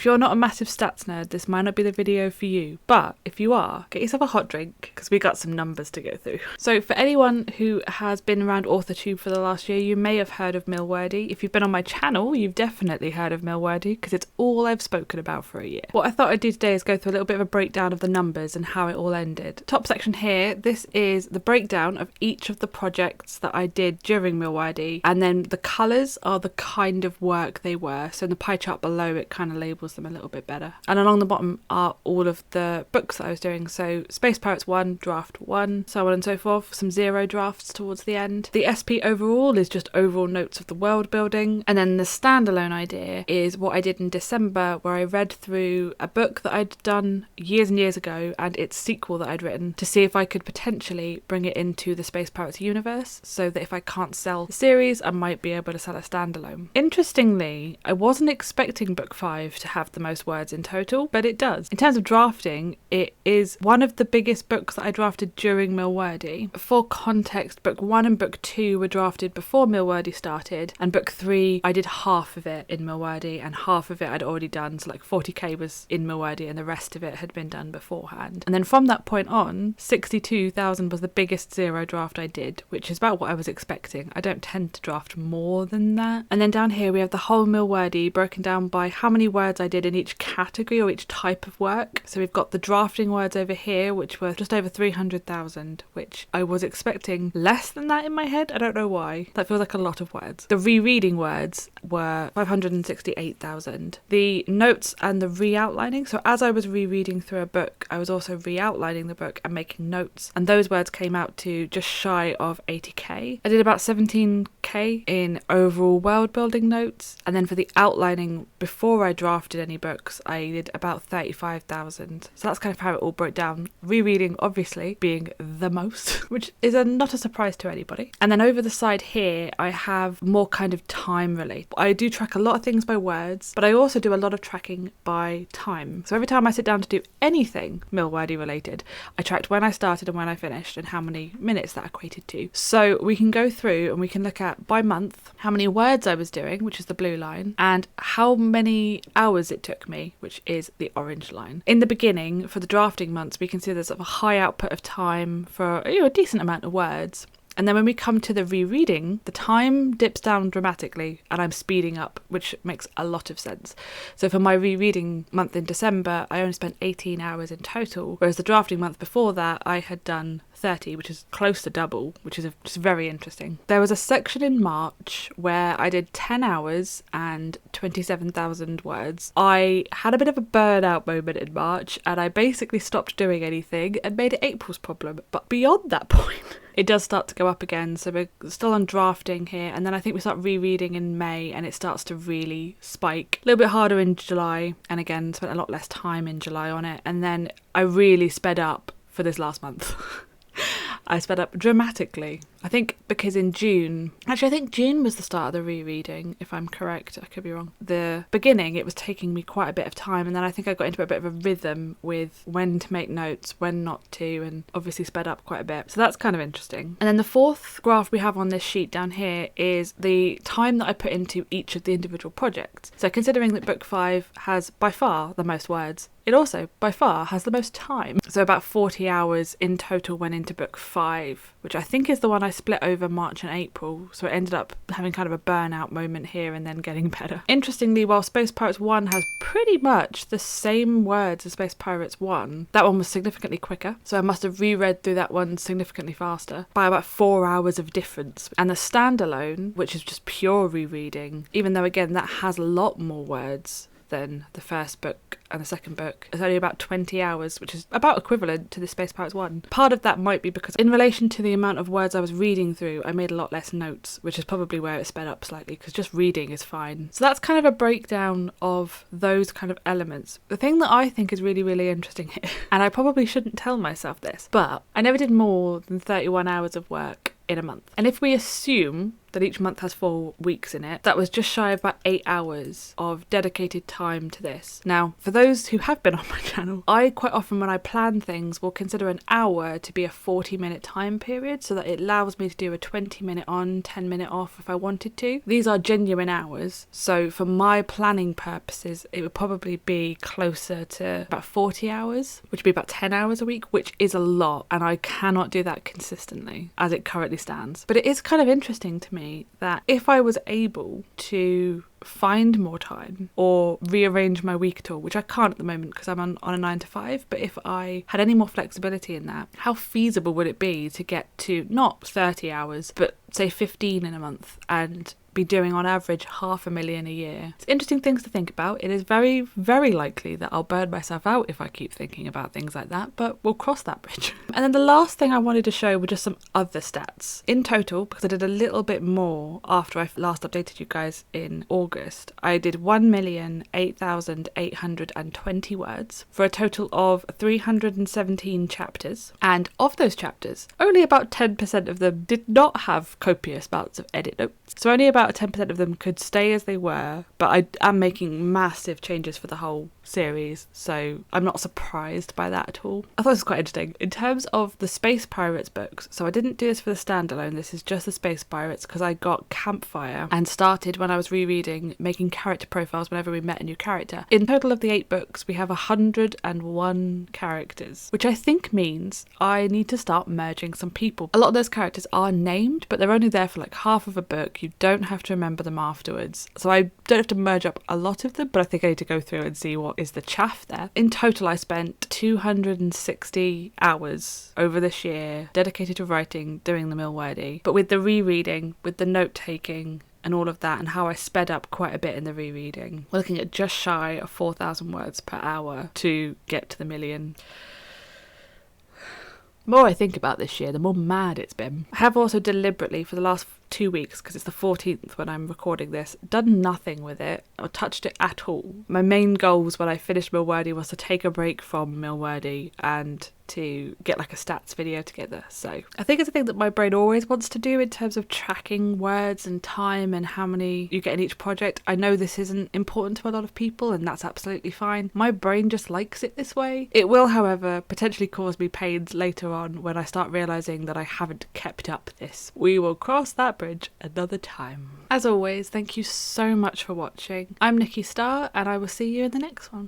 you're not a massive stats nerd, this might not be the video for you, but if you are, get yourself a hot drink because we got some numbers to go through. So for anyone who has been around AuthorTube for the last year, you may have heard of Milwordy. If you've been on my channel, you've definitely heard of Milwordy because it's all I've spoken about for a year. What I thought I'd do today is go through a little bit of a breakdown of the numbers and how it all ended. Top section here, this is the breakdown of each of the projects that I did during Milwordy, and then the colours are the kind of work they were. So in the pie chart below, it kind of labels them a little bit better. And along the bottom are all of the books that I was doing. So Space Pirates 1, Draft 1, so on and so forth. Some 0 drafts towards the end. The SP overall is just overall notes of the world building. And then the standalone idea is what I did in December, where I read through a book that I'd done years and years ago and its sequel that I'd written to see if I could potentially bring it into the Space Pirates universe, so that if I can't sell the series, I might be able to sell a standalone. Interestingly, I wasn't expecting book 5 to have the most words in total, but it does. In terms of drafting, it is one of the biggest books that I drafted during Milwordy. For context, book 1 and book 2 were drafted before Milwordy started, and book 3 I did half of it in Milwordy and half of it I'd already done, so like 40k was in Milwordy and the rest of it had been done beforehand. And then from that point on, 62,000 was the biggest 0 draft I did, which is about what I was expecting. I don't tend to draft more than that. And then down here we have the whole Milwordy broken down by how many words I did in each category or each type of work. So we've got the drafting words over here, which were just over 300,000, which I was expecting less than that in my head. I don't know why. That feels like a lot of words. The rereading words were 568,000. The notes and the re-outlining, so as I was rereading through a book, I was also re-outlining the book and making notes, and those words came out to just shy of 80k. I did about 17k in overall world building notes, and then for the outlining before I drafted any books, I did about 35,000. So that's kind of how it all broke down. Rereading obviously being the most, which is not a surprise to anybody. And then over the side here, I have more kind of time related. I do track a lot of things by words, but I also do a lot of tracking by time. So every time I sit down to do anything Milwordy related, I tracked when I started and when I finished and how many minutes that equated to. So we can go through and we can look at by month how many words I was doing, which is the blue line, and how many hours it took me, which is the orange line. In the beginning, for the drafting months, we can see there's a high output of time for a decent amount of words. And then when we come to the rereading, the time dips down dramatically and I'm speeding up, which makes a lot of sense. So for my rereading month in December, I only spent 18 hours in total, whereas the drafting month before that, I had done 30, which is close to double, which is just very interesting. There was a section in March where I did 10 hours and 27,000 words. I had a bit of a burnout moment in March and I basically stopped doing anything and made it April's problem. But beyond that point, it does start to go up again. So we're still on drafting here, and then I think we start rereading in May and it starts to really spike. A little bit harder in July, and again spent a lot less time in July on it, and then I really sped up for this last month. I sped up dramatically. I think because in June, actually I think June was the start of the rereading, if I'm correct, I could be wrong. The beginning, it was taking me quite a bit of time, and then I think I got into a bit of a rhythm with when to make notes, when not to, and obviously sped up quite a bit. So that's kind of interesting. And then the fourth graph we have on this sheet down here is the time that I put into each of the individual projects. So considering that book 5 has by far the most words, it also by far has the most time. So about 40 hours in total went into book 5, which I think is the one I split over March and April. So it ended up having kind of a burnout moment here and then getting better. Interestingly, while Space Pirates 1 has pretty much the same words as Space Pirates 1, that one was significantly quicker. So I must have reread through that one significantly faster by about 4 hours of difference. And the standalone, which is just pure rereading, even though again that has a lot more words than the first book and the second book, it's only about 20 hours, which is about equivalent to the Space Pirates 1. Part of that might be because in relation to the amount of words I was reading through, I made a lot less notes, which is probably where it sped up slightly, because just reading is fine. So that's kind of a breakdown of those kind of elements. The thing that I think is really, really interesting here, and I probably shouldn't tell myself this, but I never did more than 31 hours of work in a month. And if we assume that each month has 4 weeks in it. That was just shy of about 8 hours of dedicated time to this. Now, for those who have been on my channel, I quite often when I plan things will consider an hour to be a 40-minute time period so that it allows me to do a 20-minute on, 10-minute off if I wanted to. These are genuine hours, so for my planning purposes it would probably be closer to about 40 hours, which would be about 10 hours a week, which is a lot, and I cannot do that consistently as it currently stands. But it is kind of interesting to me that if I was able to find more time or rearrange my week at all, which I can't at the moment because I'm on a 9 to 5, but if I had any more flexibility in that, how feasible would it be to get to not 30 hours but say 15 in a month and be doing on average 500,000 a year? It's interesting things to think about. It is very, very likely that I'll burn myself out if I keep thinking about things like that, but we'll cross that bridge. And then the last thing I wanted to show were just some other stats. In total, because I did a little bit more after I last updated you guys in August, I did 1,008,820 words for a total of 317 chapters. And of those chapters, only about 10% of them did not have copious amounts of edit notes. So only about 10% of them could stay as they were, but I am making massive changes for the whole series, so I'm not surprised by that at all. I thought this was quite interesting. In terms of the Space Pirates books, so I didn't do this for the standalone, this is just the Space Pirates because I got Campfire and started when I was rereading making character profiles whenever we met a new character. In total of the 8 books, we have 101 characters, which I think means I need to start merging some people. A lot of those characters are named, but they're only there for like half of a book. You don't have to remember them afterwards. So I don't have to merge up a lot of them, but I think I need to go through and see what is the chaff there. In total, I spent 260 hours over this year dedicated to writing, doing the Milwordy. But with the rereading, with the note-taking, and all of that, and how I sped up quite a bit in the rereading, we're looking at just shy of 4,000 words per hour to get to the million. The more I think about this year, the more mad it's been. I have also deliberately, for the last 2 weeks, because it's the 14th when I'm recording this, done nothing with it or touched it at all. My main goals when I finished Milwordy was to take a break from Milwordy and to get like a stats video together. So I think it's a thing that my brain always wants to do in terms of tracking words and time and how many you get in each project. I know this isn't important to a lot of people, and that's absolutely fine. My brain just likes it this way. It will, however, potentially cause me pains later on when I start realising that I haven't kept up this. We will cross that bridge another time. As always, thank you so much for watching. I'm Nikki Starr, and I will see you in the next one.